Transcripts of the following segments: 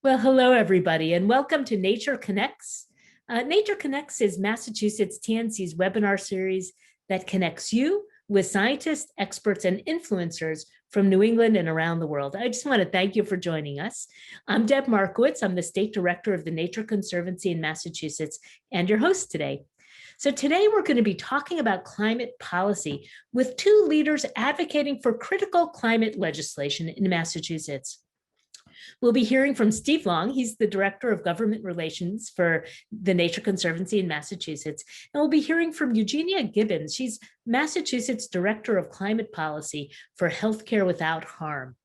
Well, hello, everybody, and welcome to Nature Connects. Nature Connects is Massachusetts TNC's webinar series that connects you with scientists, experts, and influencers from New England and around the world. I just want to thank you for joining us. I'm Deb Markowitz. I'm the State Director of the Nature Conservancy in Massachusetts and your host today. So today we're going to be talking about climate policy with two leaders advocating for critical climate legislation in Massachusetts. We'll be hearing from Steve Long. He's the Director of Government Relations for the Nature Conservancy in Massachusetts. And we'll be hearing from Eugenia Gibbons. She's Massachusetts Director of Climate Policy for Healthcare Without Harm.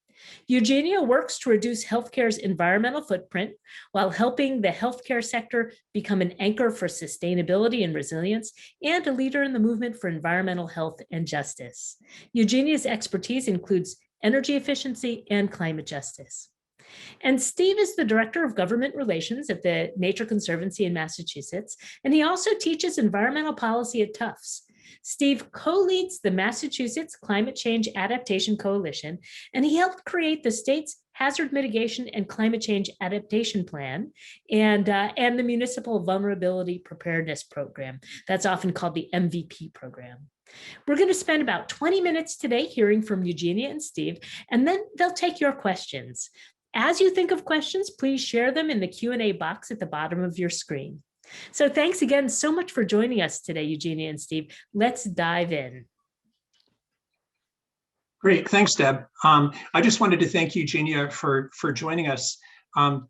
Eugenia works to reduce healthcare's environmental footprint while helping the healthcare sector become an anchor for sustainability and resilience and a leader in the movement for environmental health and justice. Eugenia's expertise includes energy efficiency and climate justice. And Steve is the Director of Government Relations at the Nature Conservancy in Massachusetts, and he also teaches environmental policy at Tufts. Steve co-leads the Massachusetts Climate Change Adaptation Coalition, and he helped create the state's Hazard Mitigation and Climate Change Adaptation Plan and the Municipal Vulnerability Preparedness Program. That's often called the MVP program. We're going to spend about 20 minutes today hearing from Eugenia and Steve, and then they'll take your questions. As you think of questions, please share them in the Q&A box at the bottom of your screen. So thanks again so much for joining us today, Eugenia and Steve. Let's dive in. Great, thanks, Deb. I just wanted to thank Eugenia for joining us.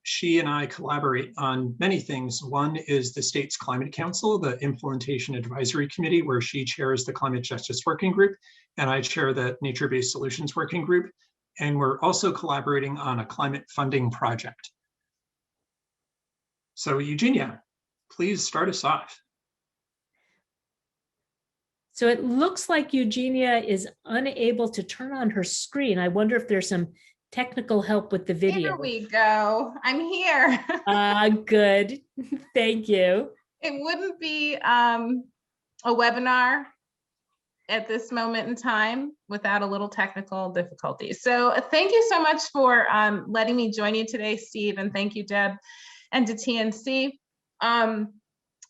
She and I collaborate on many things. One is the state's Climate Council, the Implementation Advisory Committee, where she chairs the Climate Justice Working Group, and I chair the Nature-Based Solutions Working Group. And we're also collaborating on a climate funding project. So Eugenia, please start us off. So it looks like Eugenia is unable to turn on her screen. I wonder if there's some technical help with the video. Here we go. I'm here. Good. Thank you. It wouldn't be a webinar at this moment in time without a little technical difficulty. So thank you so much for letting me join you today, Steve, and thank you, Deb, and to TNC.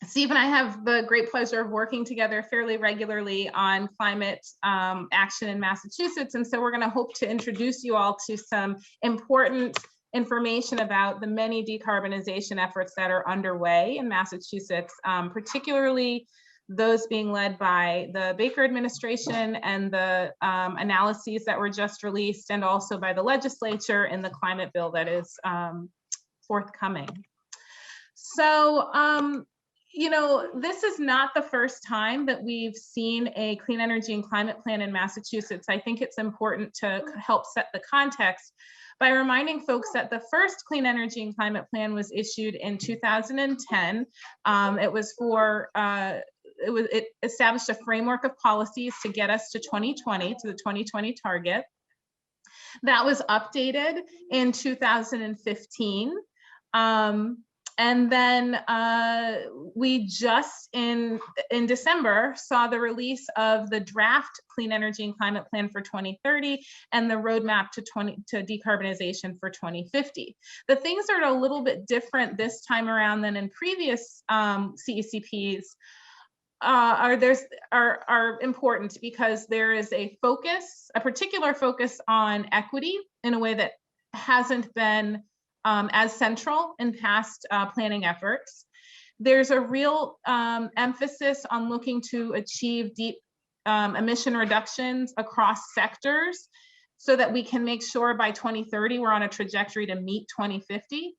Steve and I have the great pleasure of working together fairly regularly on climate action in Massachusetts, and so we're going to hope to introduce you all to some important information about the many decarbonization efforts that are underway in Massachusetts, particularly those being led by the Baker administration and the analyses that were just released, and also by the legislature in the climate bill that is forthcoming. So, you know, this is not the first time that we've seen a clean energy and climate plan in Massachusetts. I think it's important to help set the context by reminding folks that the first clean energy and climate plan was issued in 2010. It established a framework of policies to get us to 2020, to the 2020 target. That was updated in 2015. And then we just in December saw the release of the draft Clean Energy and Climate Plan for 2030 and the roadmap to decarbonization for 2050. The things that are a little bit different this time around than in previous CECPs are important because there is a particular focus on equity in a way that hasn't been as central in past planning efforts. There's a real emphasis on looking to achieve deep emission reductions across sectors so that we can make sure by 2030 we're on a trajectory to meet 2050.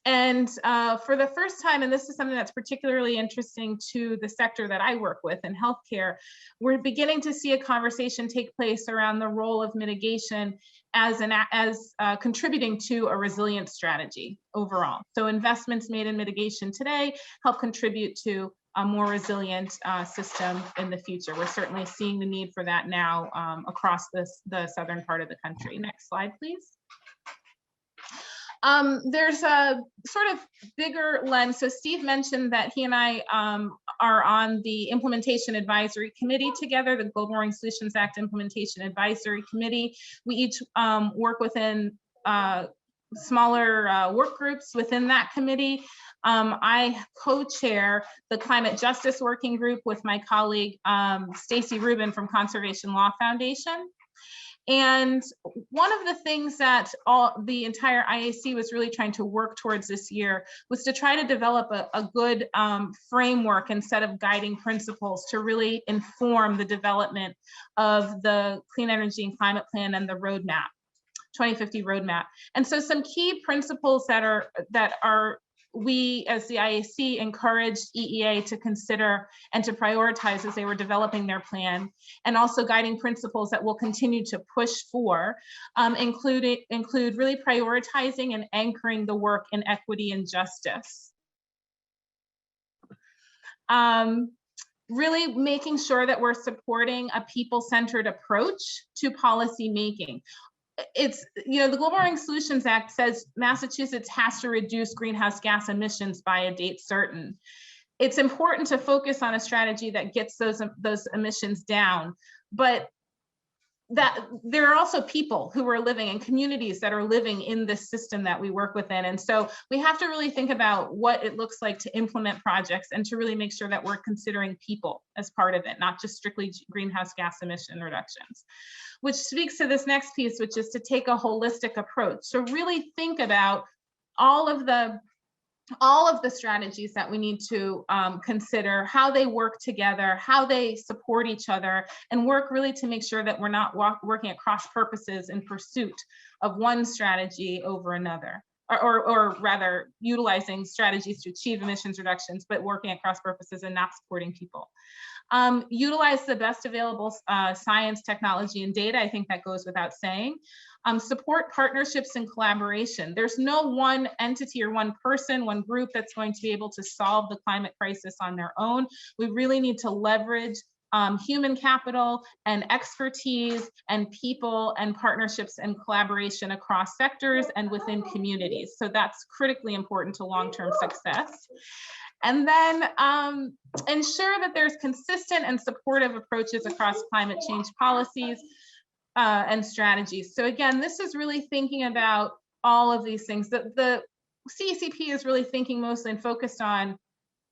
And for the first time, and this is something that's particularly interesting to the sector that I work with in healthcare, we're beginning to see a conversation take place around the role of mitigation as contributing to a resilient strategy overall. So investments made in mitigation today help contribute to a more resilient system in the future. We're certainly seeing the need for that now across the southern part of the country. Next slide, please. There's a sort of bigger lens. So Steve mentioned that he and I are on the Implementation Advisory Committee together, the Global Warming Solutions Act Implementation Advisory Committee. We each work within smaller work groups within that committee. I co-chair the Climate Justice Working Group with my colleague, Stacy Rubin from Conservation Law Foundation. And one of the things that the entire IAC was really trying to work towards this year was to try to develop a good framework and set of guiding principles to really inform the development of the Clean Energy and Climate Plan and the roadmap, 2050 roadmap. And so some key principles that we as the IAC encouraged EEA to consider and to prioritize as they were developing their plan, and also guiding principles that we'll continue to push for, include really prioritizing and anchoring the work in equity and justice. Really making sure that we're supporting a people-centered approach to policy making. It's, the Global Warming Solutions Act says Massachusetts has to reduce greenhouse gas emissions by a date certain. It's important to focus on a strategy that gets those emissions down, but that there are also people who are living in communities that are living in this system that we work within. And so we have to really think about what it looks like to implement projects and to really make sure that we're considering people as part of it, not just strictly greenhouse gas emission reductions. Which speaks to this next piece, which is to take a holistic approach. So really think about all of the strategies that we need to consider, how they work together, how they support each other, and work really to make sure that we're not working at cross purposes in pursuit of one strategy over another, or rather utilizing strategies to achieve emissions reductions, but working at cross purposes and not supporting people. Utilize the best available science, technology, and data. I think that goes without saying. Support partnerships and collaboration. There's no one entity or one person, one group that's going to be able to solve the climate crisis on their own. We really need to leverage human capital and expertise and people and partnerships and collaboration across sectors and within communities. So that's critically important to long-term success. And then ensure that there's consistent and supportive approaches across climate change policies and strategies. So again, this is really thinking about all of these things. The CECP is really thinking mostly and focused on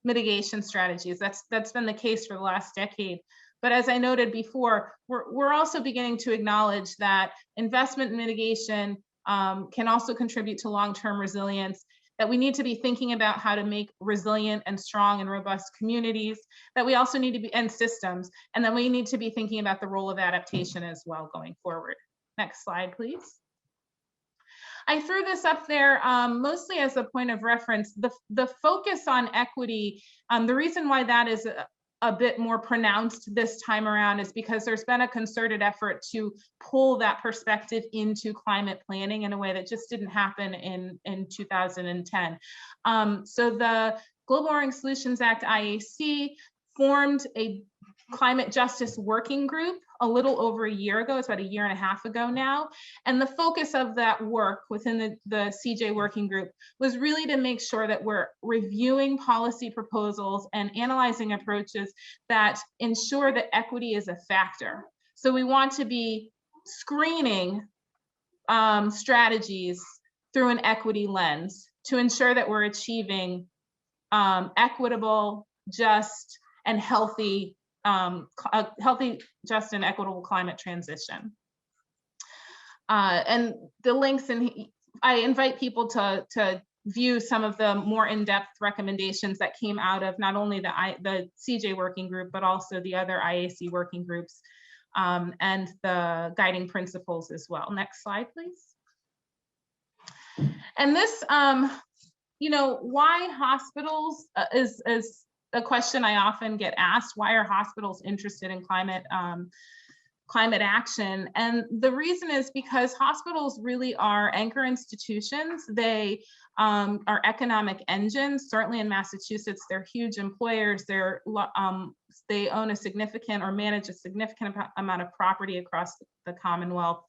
mitigation strategies. That's been the case for the last decade. But as I noted before, we're also beginning to acknowledge that investment in mitigation can also contribute to long-term resilience, that we need to be thinking about how to make resilient and strong and robust communities, that we also need to be, and systems, and then we need to be thinking about the role of adaptation as well going forward. Next slide, please. I threw this up there mostly as a point of reference. The focus on equity, the reason why that is a bit more pronounced this time around is because there's been a concerted effort to pull that perspective into climate planning in a way that just didn't happen in 2010. So the Global Warming Solutions Act, IAC, formed a climate justice working group a little over a year ago. It's about a year and a half ago now. And the focus of that work within the CJ working group was really to make sure that we're reviewing policy proposals and analyzing approaches that ensure that equity is a factor. So we want to be screening strategies through an equity lens to ensure that we're achieving equitable, just, and healthy, just and equitable climate transition. And the links, and I invite people to view some of the more in-depth recommendations that came out of not only the CJ working group, but also the other IAC working groups and the guiding principles as well. Next slide, please. And this, why hospitals is a question I often get asked. Why are hospitals interested in climate action? And the reason is because hospitals really are anchor institutions. They are economic engines. Certainly in Massachusetts, they're huge employers. They own a significant or manage a significant amount of property across the Commonwealth.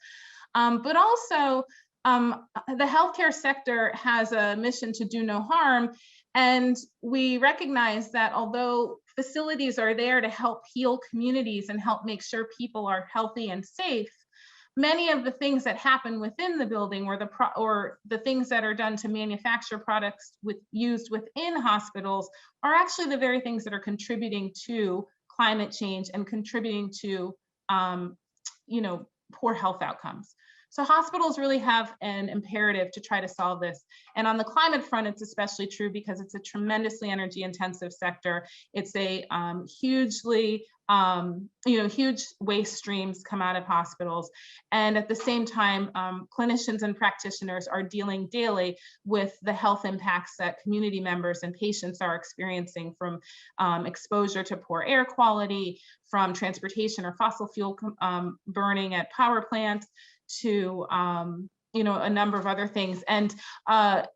But also, the healthcare sector has a mission to do no harm. And we recognize that although facilities are there to help heal communities and help make sure people are healthy and safe, many of the things that happen within the building or the things that are done to manufacture products used within hospitals are actually the very things that are contributing to climate change and contributing to poor health outcomes. So hospitals really have an imperative to try to solve this. And on the climate front, it's especially true because it's a tremendously energy intensive sector. It's a hugely, huge waste streams come out of hospitals. And at the same time, clinicians and practitioners are dealing daily with the health impacts that community members and patients are experiencing from exposure to poor air quality, from transportation or fossil fuel burning at power plants, to a number of other things. And I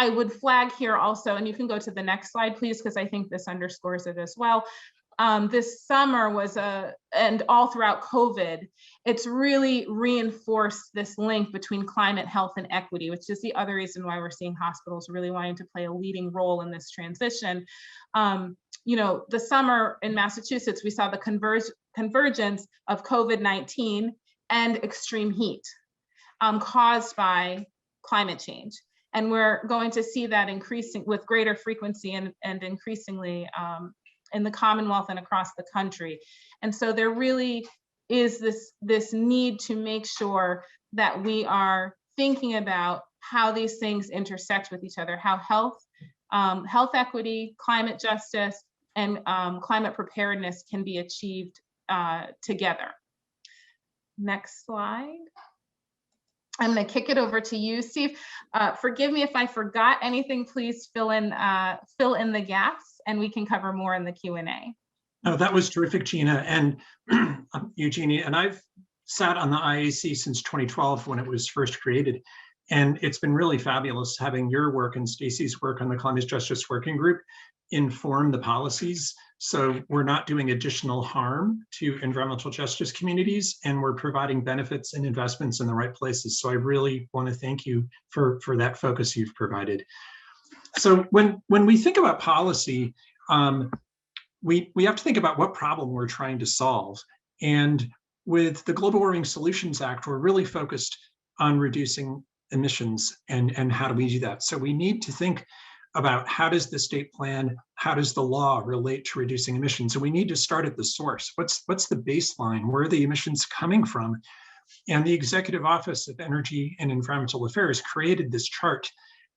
would flag here also, and you can go to the next slide, please, because I think this underscores it as well. This summer and all throughout COVID, it's really reinforced this link between climate, health, and equity, which is the other reason why we're seeing hospitals really wanting to play a leading role in this transition. The summer in Massachusetts, we saw the convergence of COVID-19 and extreme heat caused by climate change. And we're going to see that increasing with greater frequency and increasingly in the Commonwealth and across the country. And so there really is this need to make sure that we are thinking about how these things intersect with each other, how health equity, climate justice, and climate preparedness can be achieved together. Next slide. I'm going to kick it over to you, Steve. Forgive me if I forgot anything. Please fill in the gaps, and we can cover more in the Q&A. Oh, that was terrific, Gina and Eugenie. And I've sat on the IAC since 2012 when it was first created, and it's been really fabulous having your work and Stacy's work on the Climate Justice Working Group inform the policies. So we're not doing additional harm to environmental justice communities, and we're providing benefits and investments in the right places. So I really want to thank you for that focus you've provided. So when we think about policy, we have to think about what problem we're trying to solve. And with the Global Warming Solutions Act, we're really focused on reducing emissions and how do we do that. So we need to think about how does the state plan, how does the law relate to reducing emissions? And we need to start at the source. What's the baseline? Where are the emissions coming from? And the Executive Office of Energy and Environmental Affairs created this chart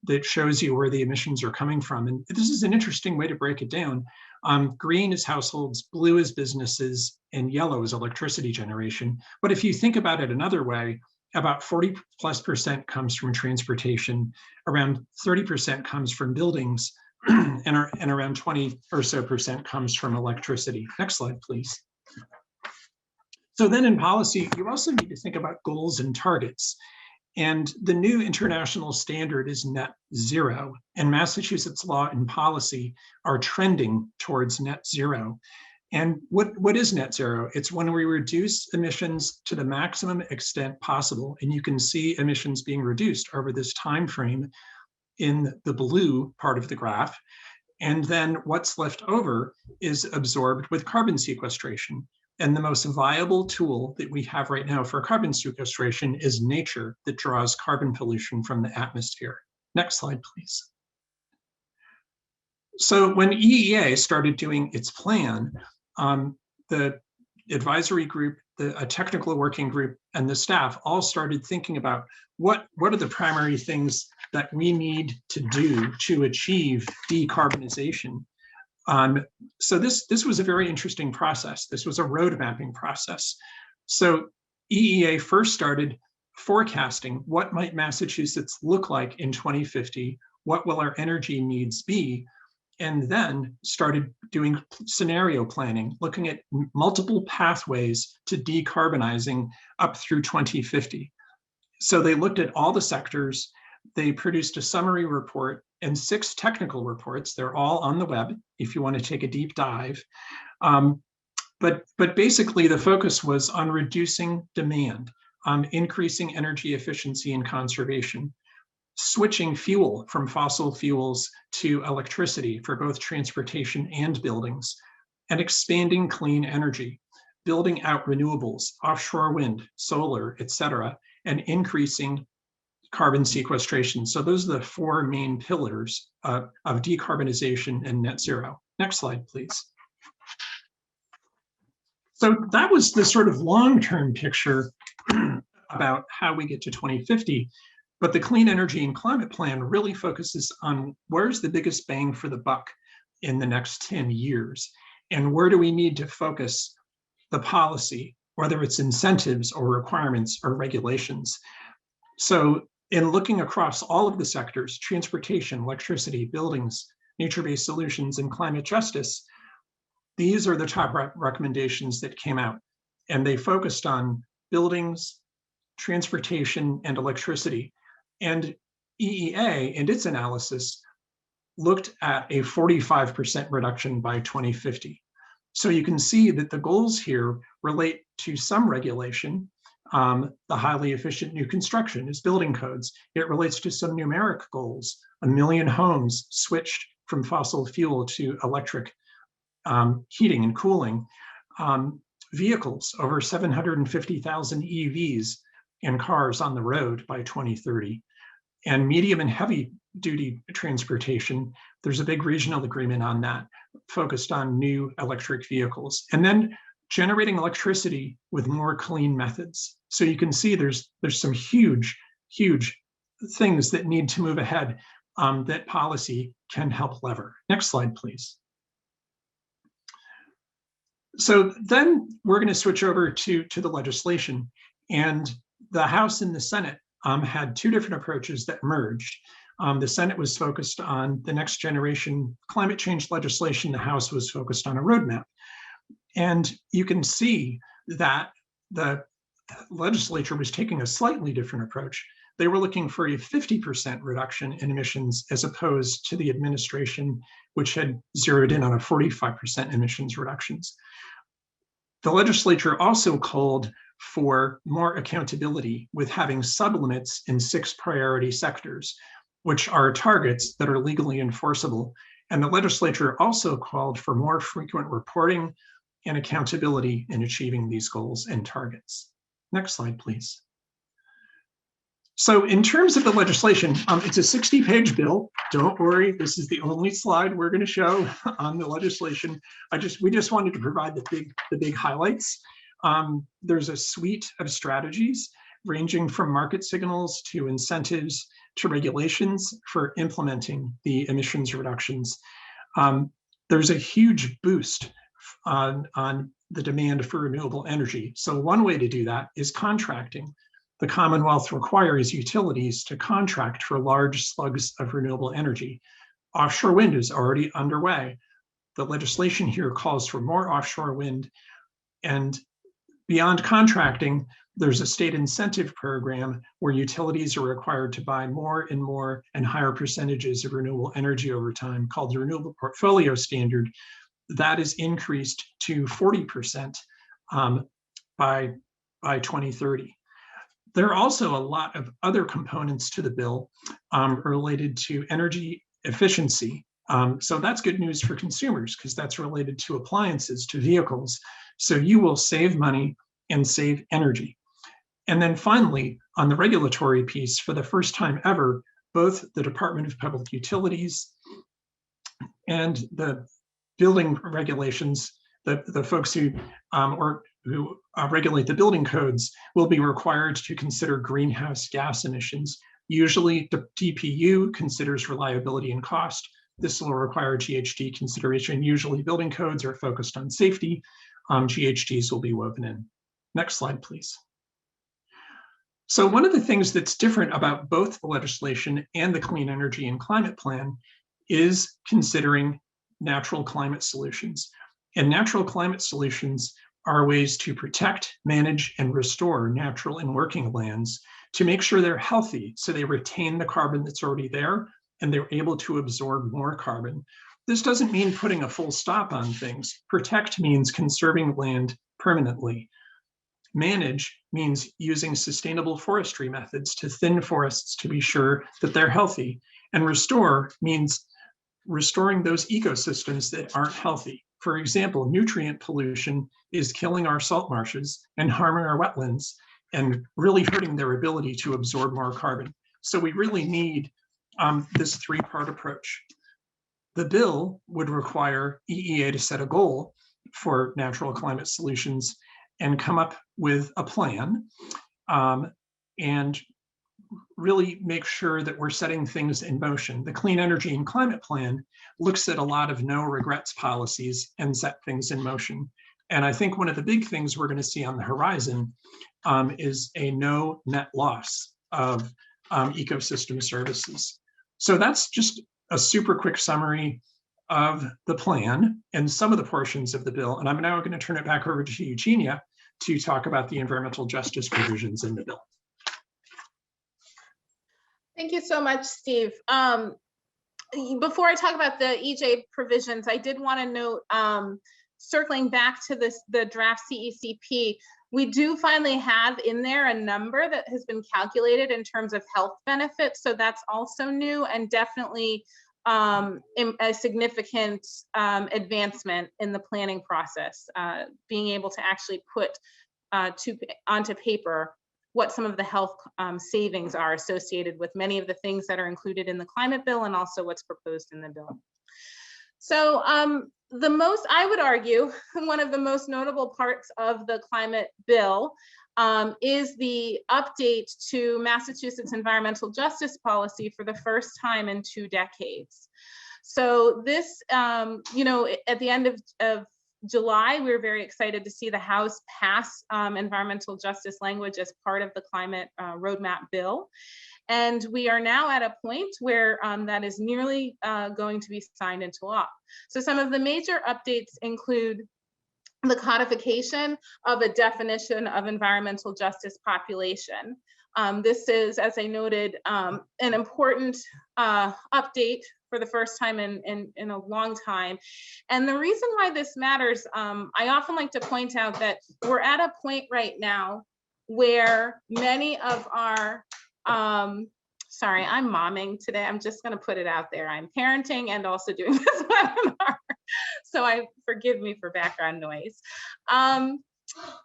that shows you where the emissions are coming from. And this is an interesting way to break it down. Green is households, blue is businesses, and yellow is electricity generation. But if you think about it another way, about 40+% comes from transportation, around 30% comes from buildings, and around 20 or so percent comes from electricity. Next slide, please. So then in policy, you also need to think about goals and targets. And the new international standard is net zero, and Massachusetts law and policy are trending towards net zero. And what is net zero? It's when we reduce emissions to the maximum extent possible. And you can see emissions being reduced over this time frame in the blue part of the graph. And then what's left over is absorbed with carbon sequestration. And the most viable tool that we have right now for carbon sequestration is nature that draws carbon pollution from the atmosphere. Next slide, please. So when EEA started doing its plan, the advisory group, a technical working group, and the staff all started thinking about what are the primary things that we need to do to achieve decarbonization. So this was a very interesting process. This was a road mapping process. So EEA first started forecasting what might Massachusetts look like in 2050, what will our energy needs be, and then started doing scenario planning, looking at multiple pathways to decarbonizing up through 2050. So they looked at all the sectors, they produced a summary report and 6 technical reports. They're all on the web if you want to take a deep dive. But basically the focus was on reducing demand, increasing energy efficiency and conservation, switching fuel from fossil fuels to electricity for both transportation and buildings, and expanding clean energy. building out renewables, offshore wind, solar, et cetera, and increasing carbon sequestration. So those are the four main pillars of decarbonization and net zero. Next slide, please. So that was the sort of long-term picture about how we get to 2050. But the Clean Energy and Climate Plan really focuses on where's the biggest bang for the buck in the next 10 years, and where do we need to focus the policy, whether it's incentives or requirements or regulations. So in looking across all of the sectors, transportation, electricity, buildings, nature-based solutions, and climate justice, these are the top recommendations that came out. And they focused on buildings, transportation, and electricity. And EEA, in its analysis, looked at a 45% reduction by 2050. So you can see that the goals here relate to some regulation. The highly efficient new construction is building codes. It relates to some numeric goals. 1 million homes switched from fossil fuel to electric heating and cooling. Vehicles, over 750,000 EVs and cars on the road by 2030. And medium and heavy duty transportation, there's a big regional agreement on that, focused on new electric vehicles. And then generating electricity with more clean methods. So you can see there's some huge things that need to move ahead that policy can help lever. Next slide, please. So then we're going to switch over to the legislation. And the House and the Senate had two different approaches that merged. The Senate was focused on the next generation climate change legislation. The House was focused on a roadmap. And you can see that the legislature was taking a slightly different approach. They were looking for a 50% reduction in emissions as opposed to the administration, which had zeroed in on a 45% emissions reductions. The legislature also called for more accountability with having sublimits in 6 priority sectors, which are targets that are legally enforceable. And the legislature also called for more frequent reporting and accountability in achieving these goals and targets. Next slide, please. So in terms of the legislation, it's a 60-page bill. Don't worry, this is the only slide we're going to show on the legislation. We just wanted to provide the big highlights. There's a suite of strategies ranging from market signals to incentives to regulations for implementing the emissions reductions. There's a huge boost on the demand for renewable energy. So one way to do that is contracting. The Commonwealth requires utilities to contract for large slugs of renewable energy. Offshore wind is already underway. The legislation here calls for more offshore wind. And beyond contracting, there's a state incentive program where utilities are required to buy more and more and higher percentages of renewable energy over time, called the Renewable Portfolio Standard. That is increased to 40% by 2030. There are also a lot of other components to the bill related to energy efficiency. So that's good news for consumers because that's related to appliances, to vehicles. So you will save money and save energy. And then finally, on the regulatory piece, for the first time ever, both the Department of Public Utilities and the building regulations, the folks who regulate the building codes, will be required to consider greenhouse gas emissions. Usually the DPU considers reliability and cost. This will require GHG consideration. Usually building codes are focused on safety. GHGs will be woven in. Next slide, please. So one of the things that's different about both the legislation and the Clean Energy and Climate Plan is considering natural climate solutions. And natural climate solutions are ways to protect, manage, and restore natural and working lands to make sure they're healthy so they retain the carbon that's already there and they're able to absorb more carbon. This doesn't mean putting a full stop on things. Protect means conserving land permanently. Manage means using sustainable forestry methods to thin forests to be sure that they're healthy. And restore means restoring those ecosystems that aren't healthy. For example, nutrient pollution is killing our salt marshes and harming our wetlands and really hurting their ability to absorb more carbon. So we really need this three-part approach. The bill would require EEA to set a goal for natural climate solutions and come up with a plan and really make sure that we're setting things in motion. The Clean Energy and Climate Plan looks at a lot of no regrets policies and set things in motion. And I think one of the big things we're going to see on the horizon is a no net loss of ecosystem services. So that's just a super quick summary of the plan and some of the portions of the bill. And I'm now going to turn it back over to Eugenia to talk about the environmental justice provisions in the bill. Thank you so much, Steve. Before I talk about the EJ provisions, I did want to note, circling back to the draft CECP, we do finally have in there a number that has been calculated in terms of health benefits. So that's also new and definitely a significant advancement in the planning process, being able to actually put onto paper what some of the health savings are associated with many of the things that are included in the climate bill and also what's proposed in the bill. So I would argue, one of the most notable parts of the climate bill is the update to Massachusetts environmental justice policy for the first time in 2 decades. So this, at the end of July, we were very excited to see the House pass environmental justice language as part of the climate roadmap bill. And we are now at a point where that is nearly going to be signed into law. So some of the major updates include the codification of a definition of environmental justice population. This is, as I noted, an important update for the first time in a long time. And the reason why this matters, I often like to point out that we're at a point right now where many of our, sorry, I'm momming today. I'm just gonna put it out there. I'm parenting and also doing this webinar. So forgive me for background noise.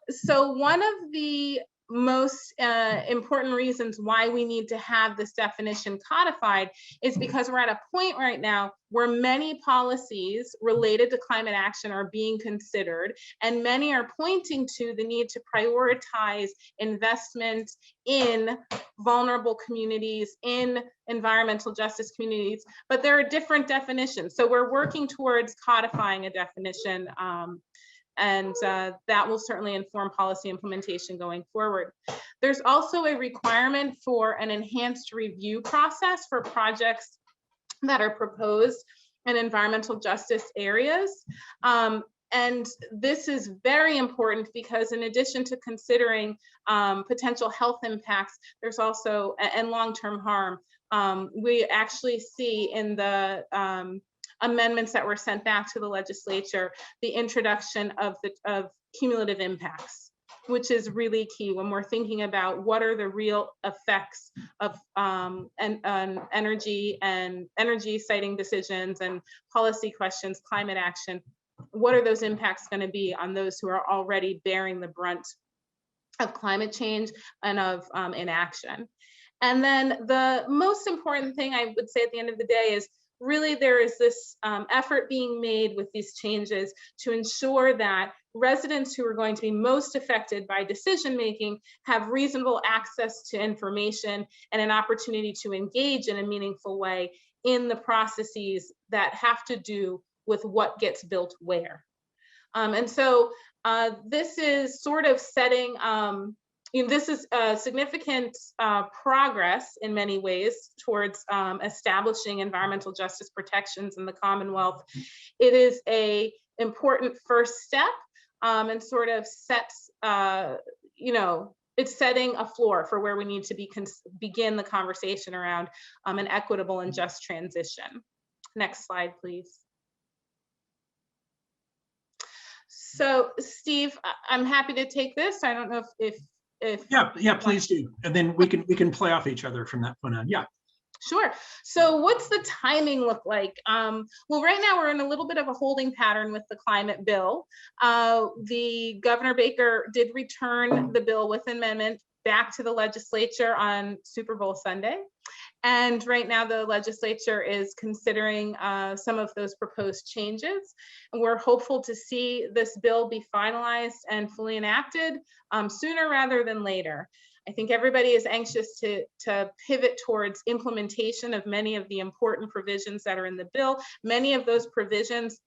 So one of the most important reasons why we need to have this definition codified is because we're at a point right now where many policies related to climate action are being considered, and many are pointing to the need to prioritize investment in vulnerable communities, in environmental justice communities, but there are different definitions. So we're working towards codifying a definition, and that will certainly inform policy implementation going forward. There's also a requirement for an enhanced review process for projects that are proposed in environmental justice areas. And this is very important because in addition to considering potential health impacts, there's also, and long-term harm, we actually see in the amendments that were sent back to the legislature, the introduction of cumulative impacts, which is really key when we're thinking about what are the real effects of energy siting decisions and policy questions, climate action. What are those impacts going to be on those who are already bearing the brunt of climate change and of inaction? And then the most important thing I would say at the end of the day is really there is this effort being made with these changes to ensure that residents who are going to be most affected by decision-making have reasonable access to information and an opportunity to engage in a meaningful way in the processes that have to do with what gets built where. And so this is sort of setting, this is significant progress in many ways towards establishing environmental justice protections in the Commonwealth. It is an important first step and sort of sets, it's setting a floor for where we need to begin the conversation around an equitable and just transition. Next slide, please. So Steve, I'm happy to take this. I don't know if yeah, please do, and then we can play off each other from that point on. Yeah. Sure. So what's the timing look like? Well, right now we're in a little bit of a holding pattern with the climate bill. The Governor Baker did return the bill with amendment back to the legislature on Super Bowl Sunday. And right now the legislature is considering some of those proposed changes. And we're hopeful to see this bill be finalized and fully enacted sooner rather than later. I think everybody is anxious to pivot towards implementation of many of the important provisions that are in the bill. Many of those provisions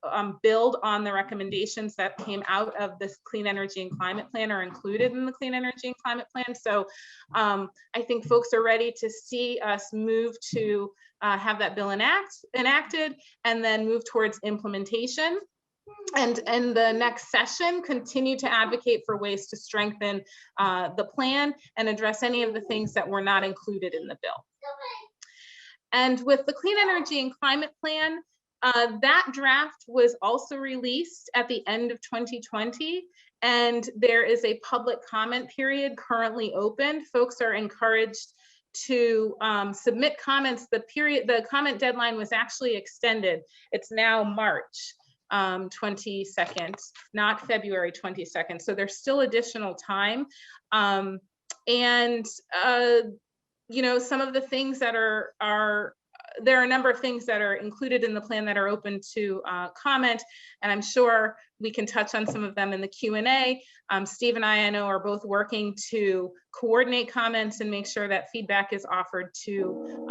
build on the recommendations that came out of this Clean Energy and Climate Plan, are included in the Clean Energy and Climate Plan. So I think folks are ready to see us move to have that bill enacted and then move towards implementation. And in the next session, continue to advocate for ways to strengthen the plan and address any of the things that were not included in the bill. And with the Clean Energy and Climate Plan, that draft was also released at the end of 2020, and there is a public comment period currently open. Folks are encouraged to submit comments. The comment deadline was actually extended. It's now March 22nd, not February 22nd. So there's still additional time. You know, some of the things that there are a number of things that are included in the plan that are open to comment, and I'm sure we can touch on some of them in the Q&A. Steve and I know, are both working to coordinate comments and make sure that feedback is offered to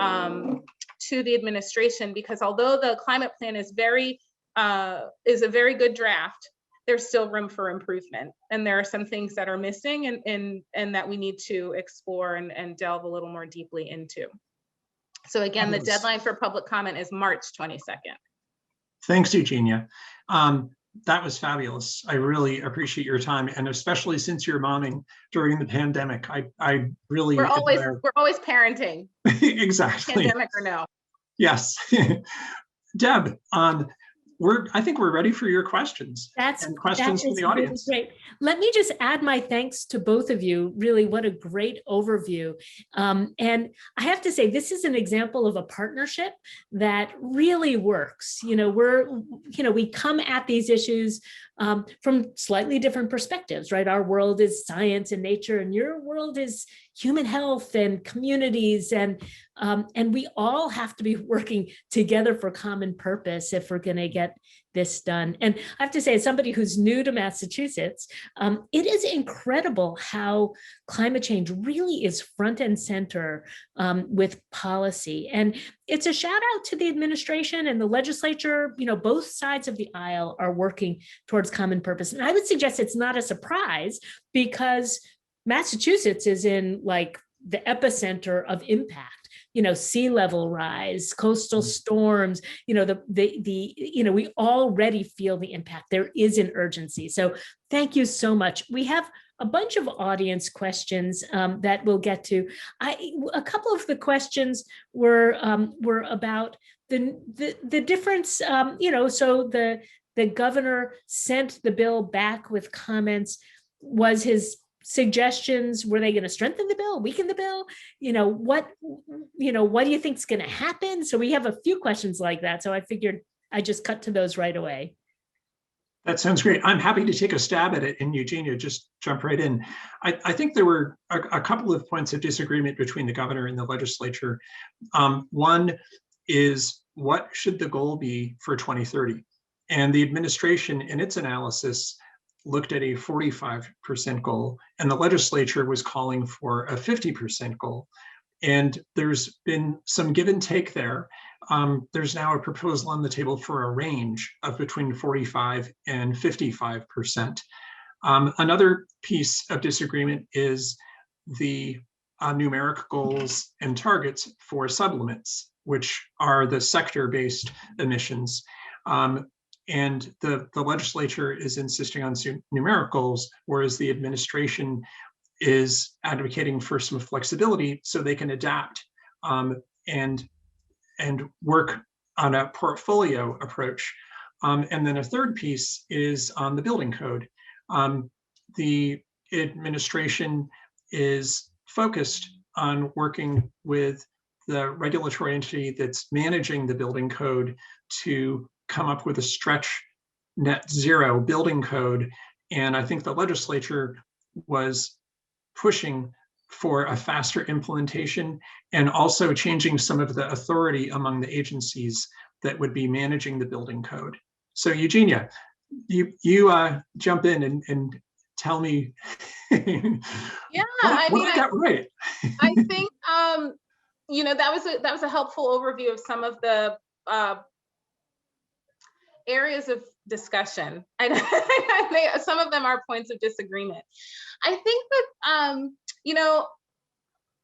the administration, because although the climate plan is a very good draft, there's still room for improvement. And there are some things that are missing and that we need to explore and delve a little more deeply into. So again, the deadline for public comment is March 22nd. Thanks, Eugenia. That was fabulous. I really appreciate your time, and especially since you're momming during the pandemic. I really we're always parenting. Exactly. Pandemic or no. Yes. Deb, I think we're ready for your questions. Questions from the audience. Really great. Let me just add my thanks to both of you. Really, what a great overview. And I have to say, this is an example of a partnership that really works. You know, we come at these issues from slightly different perspectives, right? Our world is science and nature, and your world is human health and communities, and we all have to be working together for common purpose if we're going to get this done. And I have to say, as somebody who's new to Massachusetts, it is incredible how climate change really is front and center with policy. And it's a shout out to the administration and the legislature. You know, both sides of the aisle are working towards common purpose. And I would suggest it's not a surprise, because Massachusetts is in like the epicenter of impact. You know, sea level rise, coastal storms, you know, we already feel the impact. There is an urgency. So thank you so much. We have a bunch of audience questions that we'll get to. A couple of the questions were about the difference, you know, so the governor sent the bill back with comments. Was his suggestions, were they going to strengthen the bill, weaken the bill? What do you think is going to happen? So we have a few questions like that. So I figured I just cut to those right away. That sounds great. I'm happy to take a stab at it, and Eugenia, just jump right in. I think there were a couple of points of disagreement between the governor and the legislature. One is, what should the goal be for 2030? And the administration, in its analysis, looked at a 45% goal, and the legislature was calling for a 50% goal. And there's been some give and take there. There's now a proposal on the table for a range of between 45 and 55%. Another piece of disagreement is the numeric goals and targets for sublimits, which are the sector-based emissions. And the legislature is insisting on numeric goals, whereas the administration is advocating for some flexibility so they can adapt and work on a portfolio approach. And then a third piece is on the building code. The administration is focused on working with the regulatory entity that's managing the building code to come up with a stretch net zero building code. And I think the legislature was pushing for a faster implementation and also changing some of the authority among the agencies that would be managing the building code. So Eugenia, you jump in and tell me Yeah, what I got right. I think you know, that was a helpful overview of some of the areas of discussion. Some of them are points of disagreement. I think that you know,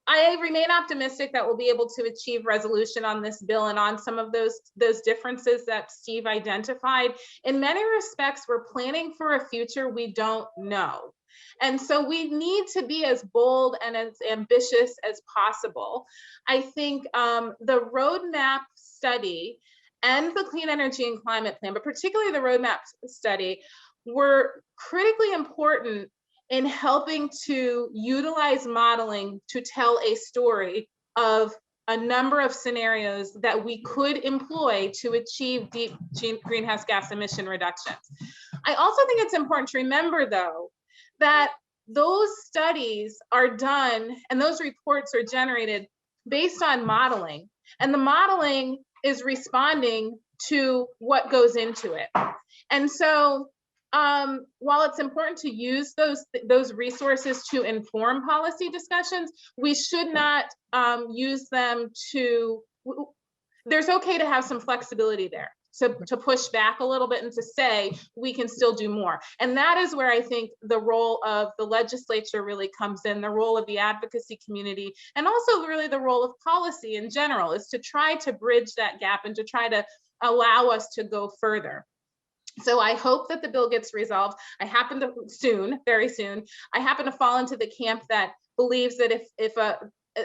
I remain optimistic that we'll be able to achieve resolution on this bill and on some of those differences that Steve identified. In many respects, we're planning for a future we don't know. And so we need to be as bold and as ambitious as possible. I think the roadmap study and the Clean Energy and Climate Plan, but particularly the roadmap study, were critically important in helping to utilize modeling to tell a story of a number of scenarios that we could employ to achieve deep greenhouse gas emission reductions. I also think it's important to remember, though, that those studies are done and those reports are generated based on modeling, and the modeling is responding to what goes into it. And so while it's important to use those resources to inform policy discussions, we should not use them to, there's okay to have some flexibility there. So to push back a little bit and to say, we can still do more. And that is where I think the role of the legislature really comes in, the role of the advocacy community, and also really the role of policy in general, is to try to bridge that gap and to try to allow us to go further. So I hope that the bill gets resolved. I happen to very soon, I happen to fall into the camp that believes that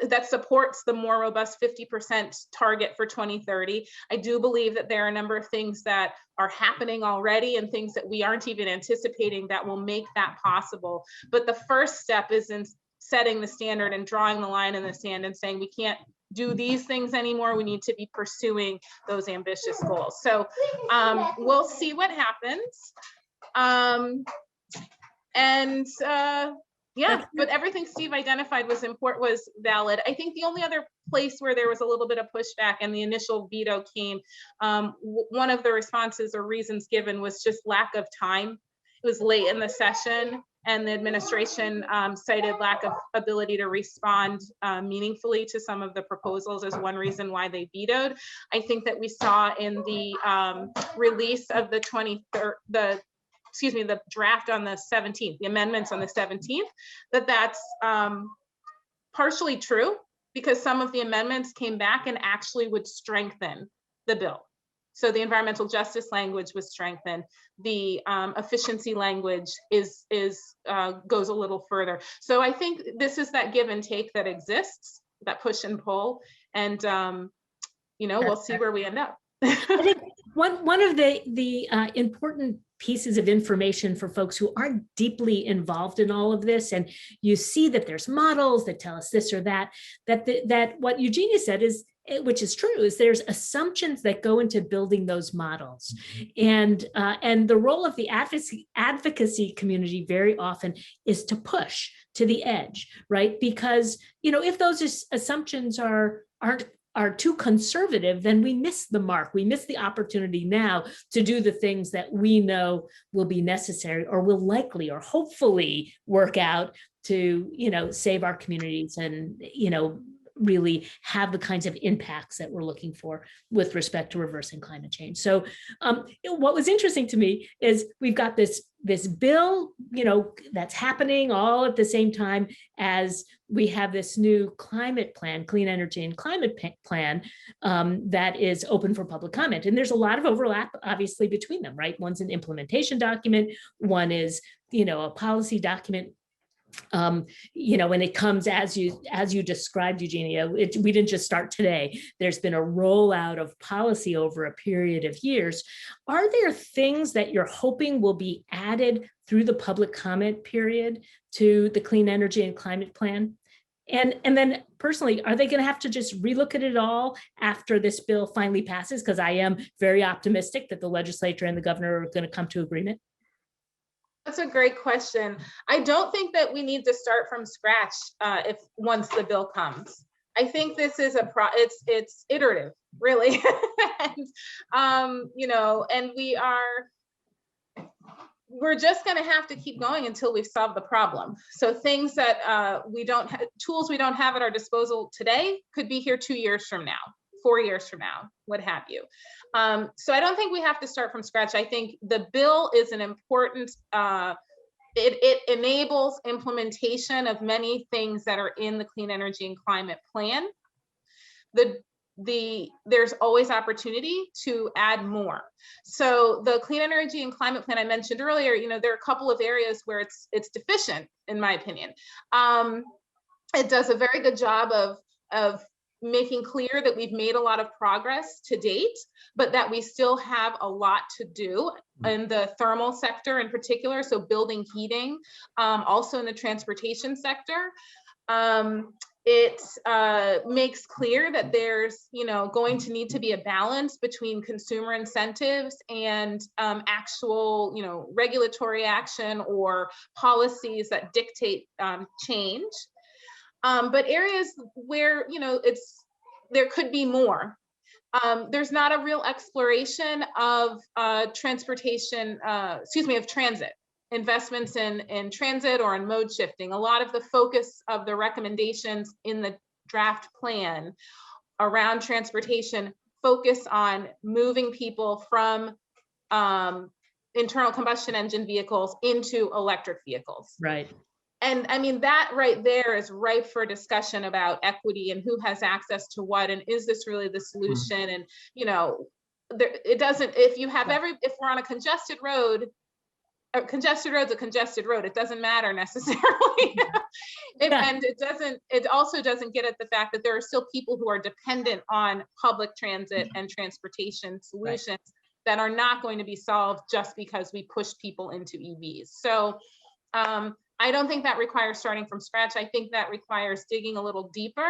that supports the more robust 50% target for 2030. I do believe that there are a number of things that are happening already and things that we aren't even anticipating that will make that possible. But the first step is in setting the standard and drawing the line in the sand and saying we can't do these things anymore. We need to be pursuing those ambitious goals. So we'll see what happens. Yeah, but everything Steve identified was valid. I think the only other place where there was a little bit of pushback and the initial veto came, one of the responses or reasons given was just lack of time. It was late in the session and the administration cited lack of ability to respond meaningfully to some of the proposals as one reason why they vetoed. I think that we saw in the release of the the draft on the 17th, the amendments on the 17th, that's partially true, because some of the amendments came back and actually would strengthen the bill. So the environmental justice language was strengthened. The efficiency language goes a little further. So I think this is that give and take that exists, that push and pull, and we'll see where we end up. I think one of the important pieces of information for folks who aren't deeply involved in all of this, and you see that there's models that tell us this or that what Eugenia said is, which is true, is there's assumptions that go into building those models. And the role of the advocacy community very often is to push to the edge, right? Because, if those assumptions are too conservative, then we miss the mark. We miss the opportunity now to do the things that we know will be necessary or will likely or hopefully work out to, save our communities and, really have the kinds of impacts that we're looking for with respect to reversing climate change. So what was interesting to me is we've got this bill, that's happening all at the same time as we have this new climate plan, Clean Energy and Climate Plan, that is open for public comment. And there's a lot of overlap, obviously, between them, right? One's an implementation document, one is, a policy document. And it comes as you described, Eugenia, we didn't just start today. There's been a rollout of policy over a period of years. Are there things that you're hoping will be added through the public comment period to the Clean Energy and Climate Plan? And then personally, are they going to have to just relook at it all after this bill finally passes? Because I am very optimistic that the legislature and the governor are going to come to agreement. That's a great question. I don't think that we need to start from scratch if once the bill comes. I think this is it's iterative, really. And, you know, and we're just going to have to keep going until we've solved the problem. So things that tools we don't have at our disposal today could be here 2 years from now, 4 years from now, what have you. So I don't think we have to start from scratch. I think the bill is an important, it enables implementation of many things that are in the Clean Energy and Climate Plan. There's always opportunity to add more. So the Clean Energy and Climate Plan I mentioned earlier, you know, there are a couple of areas where it's deficient, in my opinion. It does a very good job of making clear that we've made a lot of progress to date, but that we still have a lot to do in the thermal sector in particular, so building heating, also in the transportation sector. It makes clear that there's, you know, going to need to be a balance between consumer incentives and actual, you know, regulatory action or policies that dictate change. But areas where, you know, there could be more. There's not a real exploration of of transit, investments in transit or in mode shifting. A lot of the focus of the recommendations in the draft plan around transportation focus on moving people from internal combustion engine vehicles into electric vehicles. Right. And I mean, that right there is ripe for discussion about equity and who has access to what, and is this really the solution? Mm-hmm. And, you know, it doesn't, if we're on a congested road, a congested road's a congested road. It doesn't matter necessarily. And it also doesn't get at the fact that there are still people who are dependent on public transit and transportation solutions that are not going to be solved just because we push people into EVs. So, I don't think that requires starting from scratch. I think that requires digging a little deeper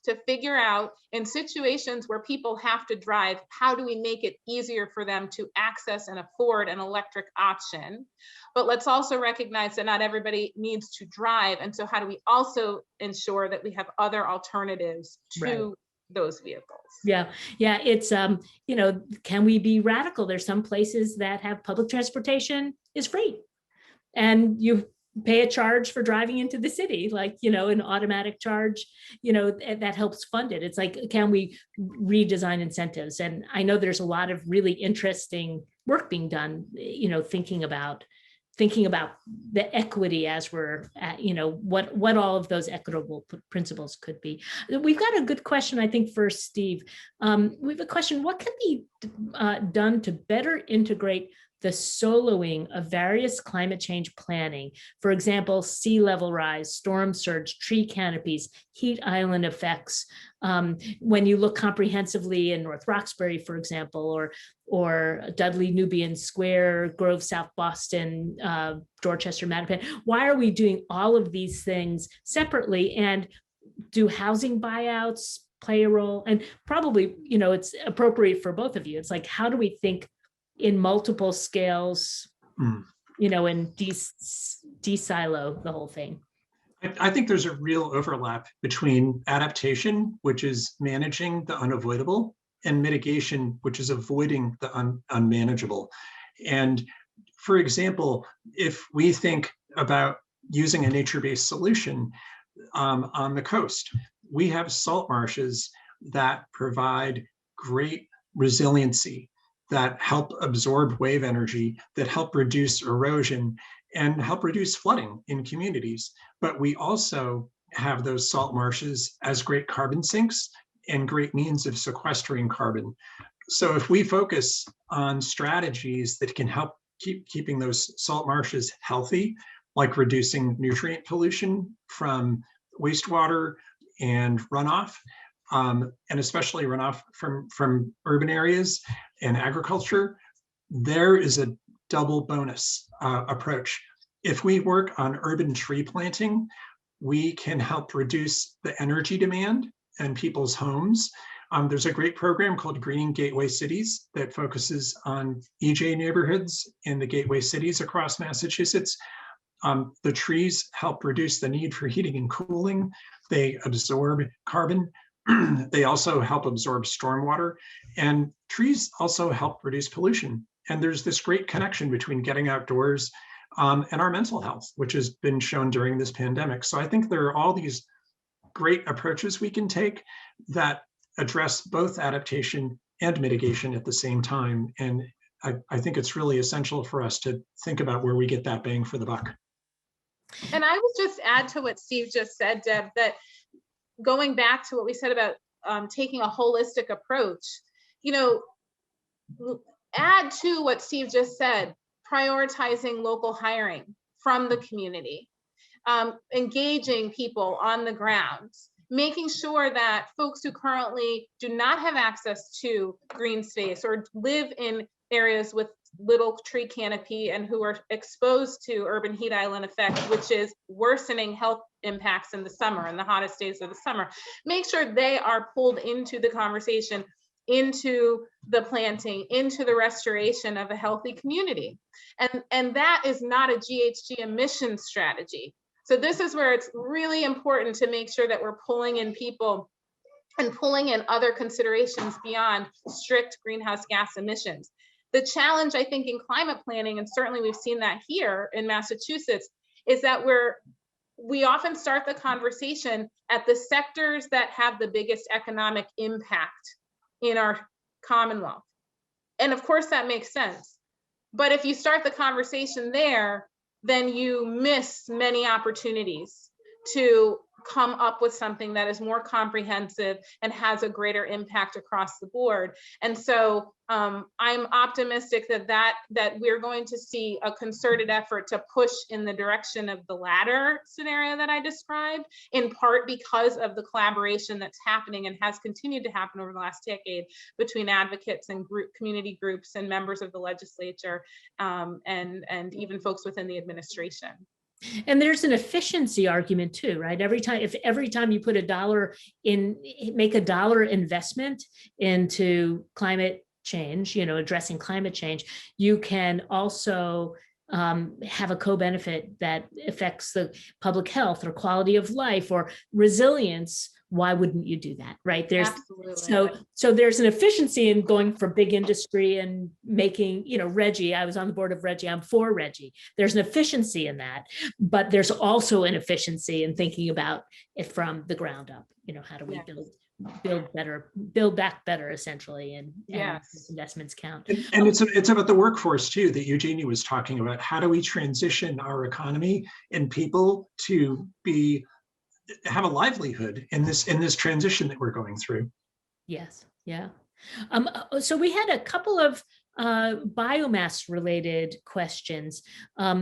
to figure out, in situations where people have to drive, how do we make it easier for them to access and afford an electric option? But let's also recognize that not everybody needs to drive. And so how do we also ensure that we have other alternatives to those vehicles? Yeah. It's, you know, can we be radical? There's some places that have public transportation is free, and you pay a charge for driving into the city, like, you know, an automatic charge, you know, that helps fund it. It's like, can we redesign incentives? And I know there's a lot of really interesting work being done, you know, thinking about the equity as we're at, you know, what all of those equitable principles could be. We've got a good question, I think, for Steve. We have a question: what can be done to better integrate the soloing of various climate change planning? For example, sea level rise, storm surge, tree canopies, heat island effects. When you look comprehensively in North Roxbury, for example, or Dudley Nubian Square, Grove South Boston, Dorchester Mattapan, why are we doing all of these things separately? And do housing buyouts play a role? And probably, you know, it's appropriate for both of you. It's like, how do we think in multiple scales, you know, and de-silo the whole thing? I think there's a real overlap between adaptation, which is managing the unavoidable, and mitigation, which is avoiding the unmanageable. And for example, if we think about using a nature-based solution on the coast, we have salt marshes that provide great resiliency, that help absorb wave energy, that help reduce erosion and help reduce flooding in communities. But we also have those salt marshes as great carbon sinks and great means of sequestering carbon. So if we focus on strategies that can help keeping those salt marshes healthy, like reducing nutrient pollution from wastewater and runoff, and especially runoff from urban areas and agriculture, there is a double bonus approach. If we work on urban tree planting, we can help reduce the energy demand in people's homes. There's a great program called Greening Gateway Cities that focuses on EJ neighborhoods in the gateway cities across Massachusetts. The trees help reduce the need for heating and cooling. They absorb carbon. They also help absorb stormwater, and trees also help reduce pollution. And there's this great connection between getting outdoors and our mental health, which has been shown during this pandemic. So I think there are all these great approaches we can take that address both adaptation and mitigation at the same time. And I think it's really essential for us to think about where we get that bang for the buck. And I would just add to what Steve just said, Deb, that going back to what we said about taking a holistic approach, add to what Steve just said, prioritizing local hiring from the community, engaging people on the ground, making sure that folks who currently do not have access to green space or live in areas with little tree canopy and who are exposed to urban heat island effect, which is worsening health impacts in the summer, in the hottest days of the summer, make sure they are pulled into the conversation, into the planting, into the restoration of a healthy community. And that is not a GHG emission strategy. So this is where it's really important to make sure that we're pulling in people and pulling in other considerations beyond strict greenhouse gas emissions. The challenge, I think, in climate planning, and certainly we've seen that here in Massachusetts, is that we often start the conversation at the sectors that have the biggest economic impact in our Commonwealth. And of course that makes sense. But if you start the conversation there, then you miss many opportunities to come up with something that is more comprehensive and has a greater impact across the board. And so I'm optimistic that we're going to see a concerted effort to push in the direction of the latter scenario that I described, in part because of the collaboration that's happening and has continued to happen over the last decade between advocates and community groups and members of the legislature and even folks within the administration. And there's an efficiency argument too, right? Every time you put make a dollar investment into climate change, addressing climate change, you can also have a co-benefit that affects the public health or quality of life or resilience. Why wouldn't you do that, right? So there's an efficiency in going for big industry and making, RGGI. I was on the board of RGGI. I'm for RGGI. There's an efficiency in that, but there's also an efficiency in thinking about it from the ground up. How do we build back better, essentially, and investments count. And it's about the workforce too that Eugenia was talking about. How do we transition our economy and people to have a livelihood in this transition that we're going through? Yes, yeah. So we had a couple of biomass related questions.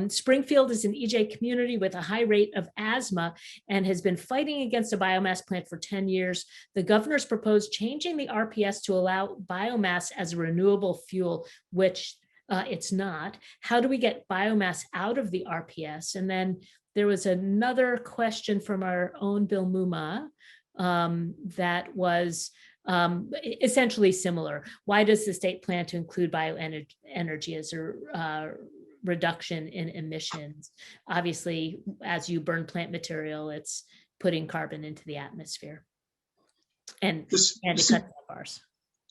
Springfield is an EJ community with a high rate of asthma and has been fighting against a biomass plant for 10 years. The governor's proposed changing the RPS to allow biomass as a renewable fuel, which it's not. How do we get biomass out of the RPS? And then there was another question from our own Bill Muma that was essentially similar. Why does the state plan to include bioenergy as a reduction in emissions? Obviously, as you burn plant material, it's putting carbon into the atmosphere and it cuts off ours.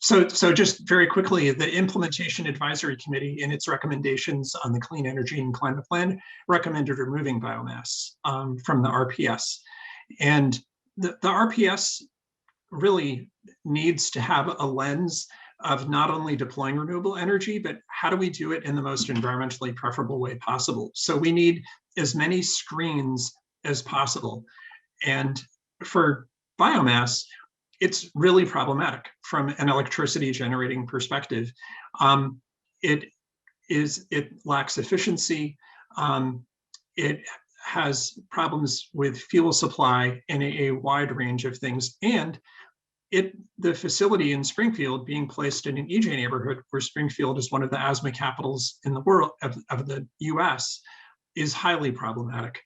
So just very quickly, the Implementation Advisory Committee in its recommendations on the Clean Energy and Climate Plan recommended removing biomass from the RPS. And the RPS really needs to have a lens of not only deploying renewable energy, but how do we do it in the most environmentally preferable way possible? So we need as many screens as possible. And for biomass, it's really problematic from an electricity generating perspective. It lacks efficiency. It has problems with fuel supply and a wide range of things. And the facility in Springfield being placed in an EJ neighborhood where Springfield is one of the asthma capitals in the world of the US is highly problematic.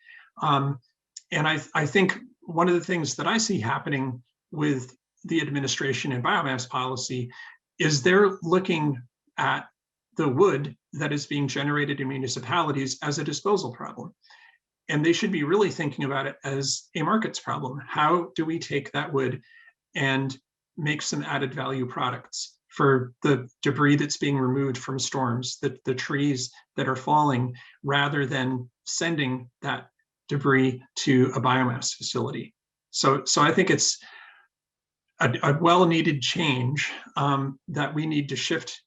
And I think one of the things that I see happening with the administration and biomass policy is they're looking at the wood that is being generated in municipalities as a disposal problem. And they should be really thinking about it as a markets problem. How do we take that wood and make some added value products for the debris that's being removed from storms, the trees that are falling, rather than sending that debris to a biomass facility? So I think it's a well-needed change that we need to shift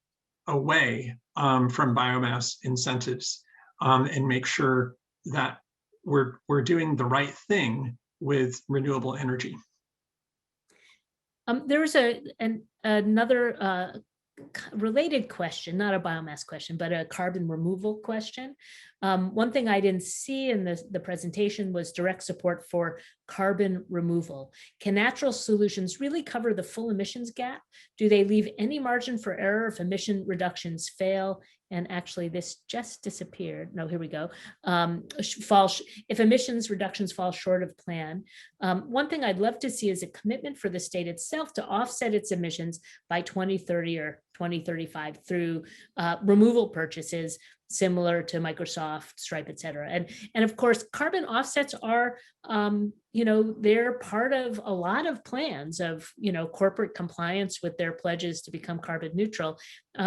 away from biomass incentives and make sure that we're doing the right thing with renewable energy. There was another related question, not a biomass question, but a carbon removal question. One thing I didn't see in the presentation was direct support for carbon removal. Can natural solutions really cover the full emissions gap? Do they leave any margin for error if emission reductions fail? And actually this just disappeared. No, here we go. If emissions reductions fall short of plan. One thing I'd love to see is a commitment for the state itself to offset its emissions by 2030 or 2035 through removal purchases similar to Microsoft, Stripe, et cetera. And of course, carbon offsets are, they're part of a lot of plans of, corporate compliance with their pledges to become carbon neutral.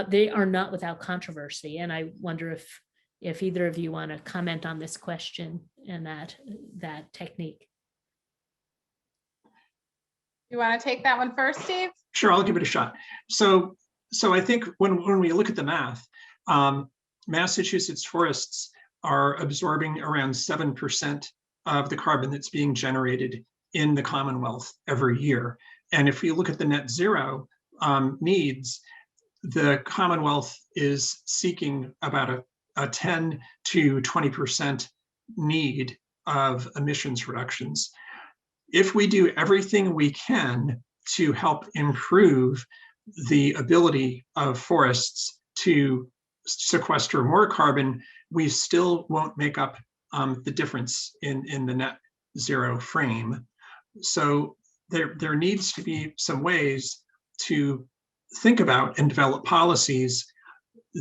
They are not without controversy. And I wonder if either of you want to comment on this question and that technique. You want to take that one first, Steve? Sure, I'll give it a shot. So I think when we look at the math, Massachusetts forests are absorbing around 7% of the carbon that's being generated in the Commonwealth every year. And if we look at the net zero needs, the Commonwealth is seeking about a 10 to 20% need of emissions reductions. If we do everything we can to help improve the ability of forests to sequester more carbon, we still won't make up the difference in the net zero frame. So there needs to be some ways to think about and develop policies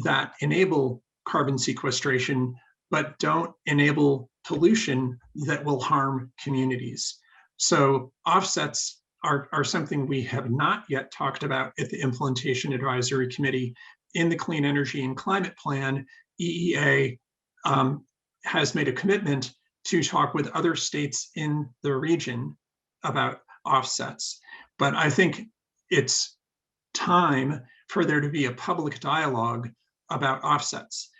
that enable carbon sequestration, but don't enable pollution that will harm communities. So offsets are something we have not yet talked about at the Implementation Advisory Committee. In the Clean Energy and Climate Plan, EEA has made a commitment to talk with other states in the region about offsets. But I think it's time for there to be a public dialogue about offsets.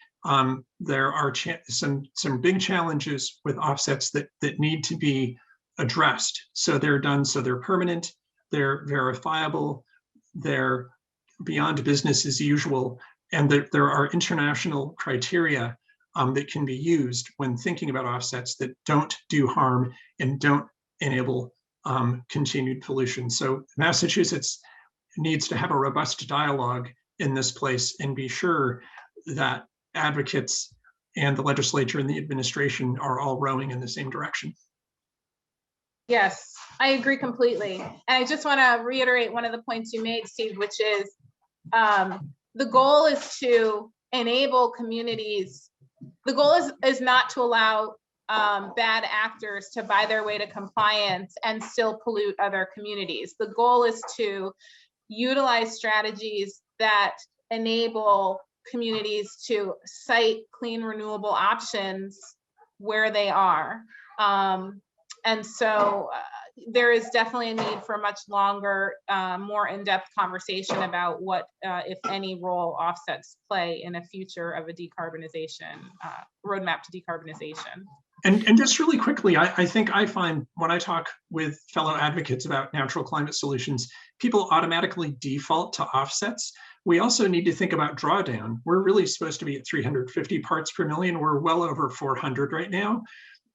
There are some big challenges with offsets that need to be addressed. So they're permanent, they're verifiable, they're beyond business as usual, and there are international criteria that can be used when thinking about offsets that don't do harm and don't enable continued pollution. So Massachusetts needs to have a robust dialogue in this place and be sure that advocates and the legislature and the administration are all rowing in the same direction. Yes, I agree completely. And I just want to reiterate one of the points you made, Steve, which is the goal is to enable communities. The goal is not to allow bad actors to buy their way to compliance and still pollute other communities. The goal is to utilize strategies that enable communities to cite clean renewable options where they are. And so there is definitely a need for a much longer, more in-depth conversation about what, if any, role offsets play in a future of a decarbonization, roadmap to decarbonization. And just really quickly, I think I find when I talk with fellow advocates about natural climate solutions, people automatically default to offsets. We also need to think about drawdown. We're really supposed to be at 350 parts per million. We're well over 400 right now.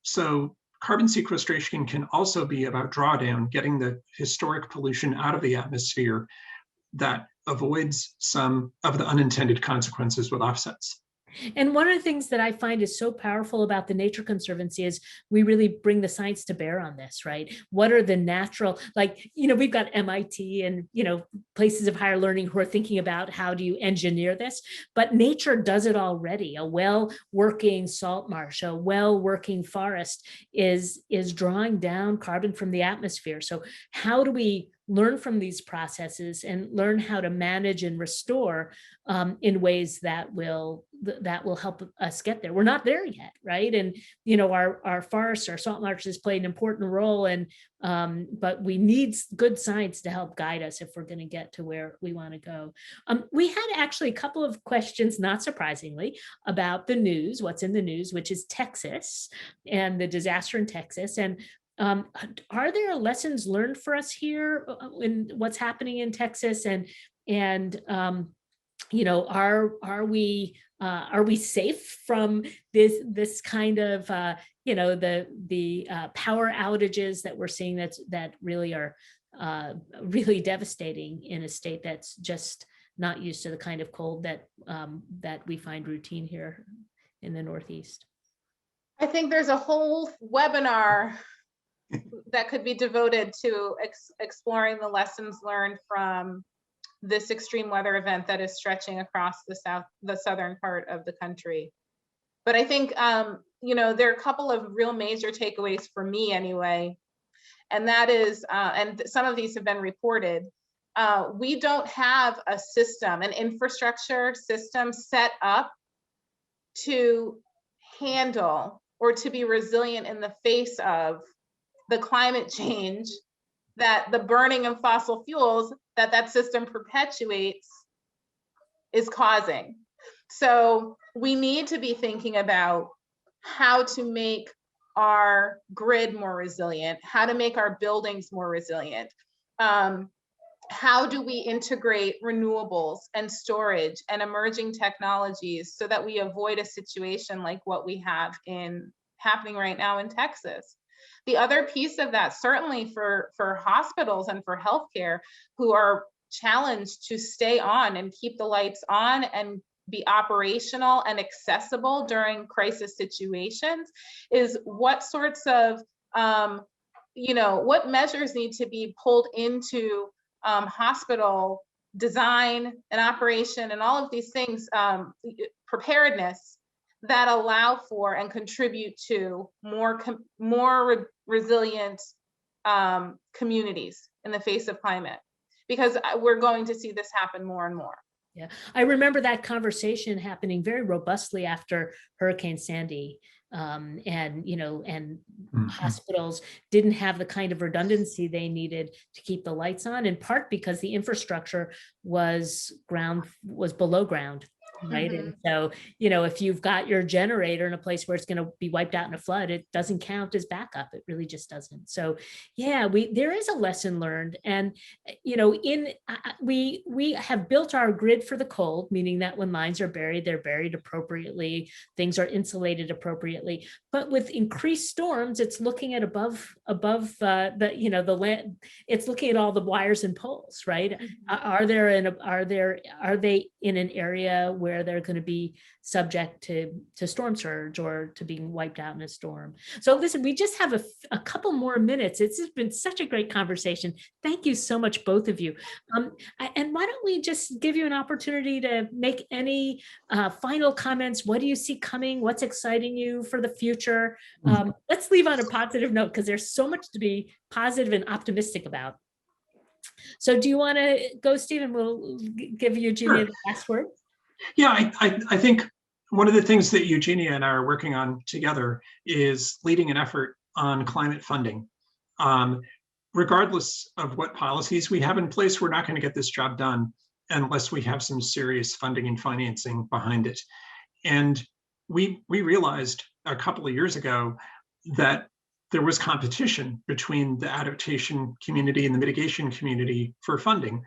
So carbon sequestration can also be about drawdown, getting the historic pollution out of the atmosphere that avoids some of the unintended consequences with offsets. And one of the things that I find is so powerful about the Nature Conservancy is we really bring the science to bear on this, right? What are the natural, like, we've got MIT and, places of higher learning who are thinking about how do you engineer this, but nature does it already. A well-working salt marsh, a well-working forest is drawing down carbon from the atmosphere. So how do we learn from these processes and learn how to manage and restore in ways that will help us get there? We're not there yet, right? And our forests, our salt marshes play an important role, and but we need good science to help guide us if we're going to get to where we want to go. We had actually a couple of questions, not surprisingly, about the news, what's in the news, which is Texas and the disaster in Texas. And are there lessons learned for us here in what's happening in Texas? And are we safe from this kind of the power outages that we're seeing that really are really devastating in a state that's just not used to the kind of cold that we find routine here in the Northeast? I think there's a whole webinar that could be devoted to exploring the lessons learned from this extreme weather event that is stretching across the southern part of the country. But I think, there are a couple of real major takeaways for me anyway, and that is, and some of these have been reported, we don't have a system, an infrastructure system set up to handle or to be resilient in the face of the climate change that the burning of fossil fuels that system perpetuates is causing. So we need to be thinking about how to make our grid more resilient, how to make our buildings more resilient. How do we integrate renewables and storage and emerging technologies so that we avoid a situation like what we have happening right now in Texas? The other piece of that, certainly for hospitals and for healthcare who are challenged to stay on and keep the lights on and be operational and accessible during crisis situations, is what sorts of, what measures need to be pulled into hospital design and operation and all of these things, preparedness, that allow for and contribute to more resilient communities in the face of climate, because we're going to see this happen more and more. Yeah, I remember that conversation happening very robustly after Hurricane Sandy. And hospitals didn't have the kind of redundancy they needed to keep the lights on, in part because the infrastructure was below ground. Right. Mm-hmm. And so, if you've got your generator in a place where it's going to be wiped out in a flood, it doesn't count as backup. It really just doesn't. So, yeah, there is a lesson learned. And, we have built our grid for the cold, meaning that when lines are buried, they're buried appropriately. Things are insulated appropriately. But with increased storms, it's looking at above the land. It's looking at all the wires and poles. Right. Mm-hmm. Are they in an area where they're going to be subject to storm surge or to being wiped out in a storm? So listen, we just have a couple more minutes. It's just been such a great conversation. Thank you so much, both of you. And why don't we just give you an opportunity to make any final comments? What do you see coming? What's exciting you for the future? Let's leave on a positive note, because there's so much to be positive and optimistic about. So do you want to go, Stephen? We'll give Eugenia the last word. Yeah, I think one of the things that Eugenia and I are working on together is leading an effort on climate funding. Regardless of what policies we have in place, we're not going to get this job done unless we have some serious funding and financing behind it. And we realized a couple of years ago that there was competition between the adaptation community and the mitigation community for funding.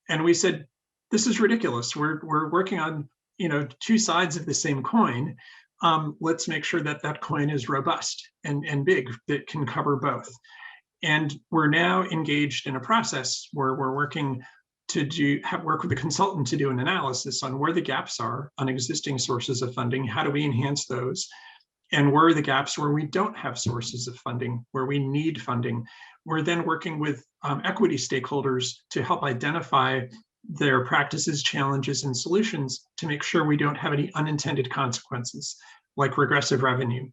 And we said, this is ridiculous. We're working on two sides of the same coin. Let's make sure that coin is robust and big, that can cover both. And we're now engaged in a process where we're working work with a consultant to do an analysis on where the gaps are on existing sources of funding. How do we enhance those? And where are the gaps where we don't have sources of funding, where we need funding? We're then working with equity stakeholders to help identify their practices, challenges, and solutions to make sure we don't have any unintended consequences like regressive revenue.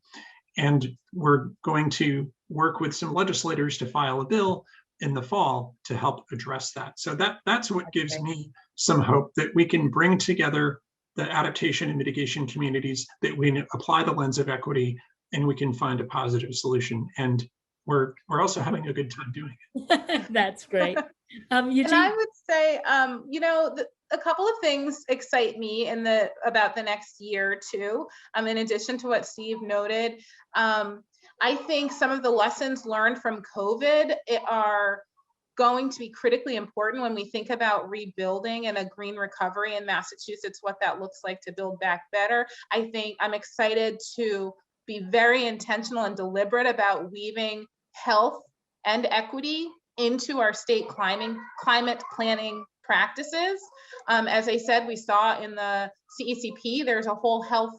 And we're going to work with some legislators to file a bill in the fall to help address that. So that's what gives me some hope that we can bring together the adaptation and mitigation communities, that we apply the lens of equity, and we can find a positive solution. And we're also having a good time doing it. That's great. And I would say, a couple of things excite me about the next year or two. In addition to what Steve noted, I think some of the lessons learned from COVID are going to be critically important when we think about rebuilding and a green recovery in Massachusetts, what that looks like to build back better. I think I'm excited to be very intentional and deliberate about weaving health and equity into our state climate planning practices. As I said, we saw in the CECP, there's a whole health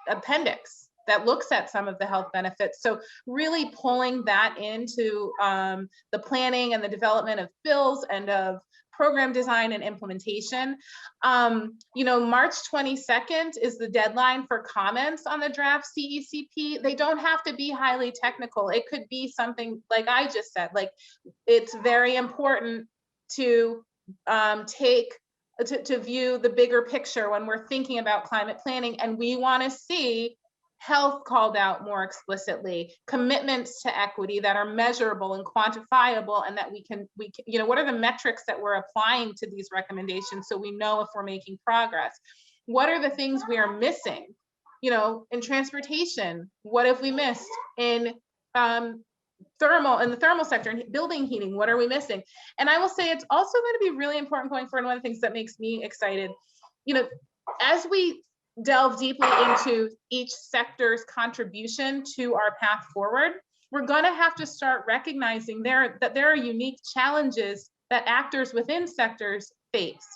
appendix that looks at some of the health benefits. So really pulling that into the planning and the development of bills and of program design and implementation. March 22nd is the deadline for comments on the draft CECP. They don't have to be highly technical. It could be something like I just said, like it's very important to to view the bigger picture when we're thinking about climate planning, and we want to see health called out more explicitly, commitments to equity that are measurable and quantifiable, and that we can, what are the metrics that we're applying to these recommendations so we know if we're making progress? What are the things we are missing? In transportation, what have we missed? In the thermal sector and building heating, what are we missing? And I will say it's also going to be really important going forward. One of the things that makes me excited, as we delve deeply into each sector's contribution to our path forward, we're going to have to start recognizing that there are unique challenges that actors within sectors face.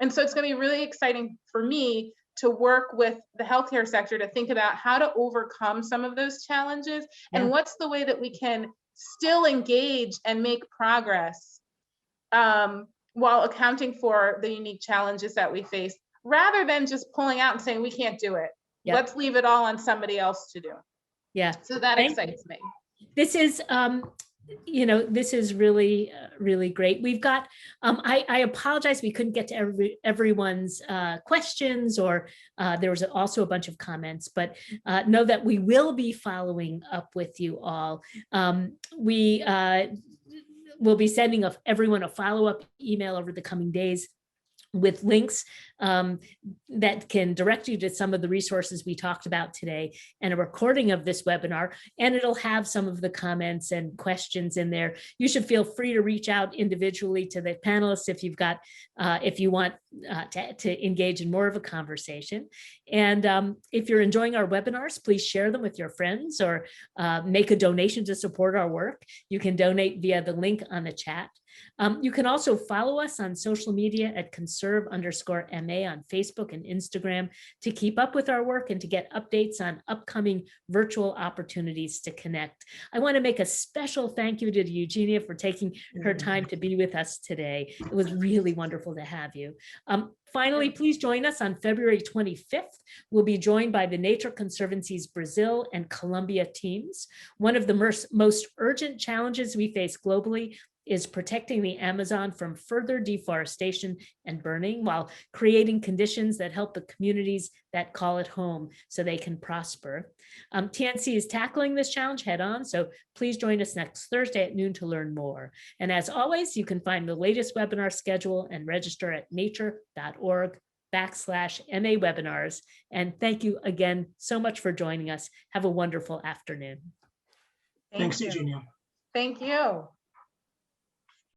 And so it's going to be really exciting for me to work with the healthcare sector to think about how to overcome some of those challenges, and what's the way that we can still engage and make progress while accounting for the unique challenges that we face, rather than just pulling out and saying we can't do it. Yep. Let's leave it all on somebody else to do. Yeah. So that excites me. This is this is really, really great. We've got, I apologize, we couldn't get to everyone's questions, or there was also a bunch of comments, but know that we will be following up with you all. We will be sending everyone a follow-up email over the coming days with links that can direct you to some of the resources we talked about today, and a recording of this webinar, and it'll have some of the comments and questions in there. You should feel free to reach out individually to the panelists if you've got, if you want to engage in more of a conversation. And if you're enjoying our webinars, please share them with your friends, or make a donation to support our work. You can donate via the link on the chat. You can also follow us on social media at conserve_MA on Facebook and Instagram to keep up with our work and to get updates on upcoming virtual opportunities to connect. I want to make a special thank you to Eugenia for taking her time to be with us today. It was really wonderful to have you. Finally, please join us on February 25th. We'll be joined by the Nature Conservancy's Brazil and Colombia teams. One of the most urgent challenges we face globally is protecting the Amazon from further deforestation and burning, while creating conditions that help the communities that call it home so they can prosper. TNC is tackling this challenge head on, so please join us next Thursday at noon to learn more. And as always, you can find the latest webinar schedule and register at nature.org/MA webinars. And thank you again so much for joining us. Have a wonderful afternoon. Thanks, Eugenia. Thank you.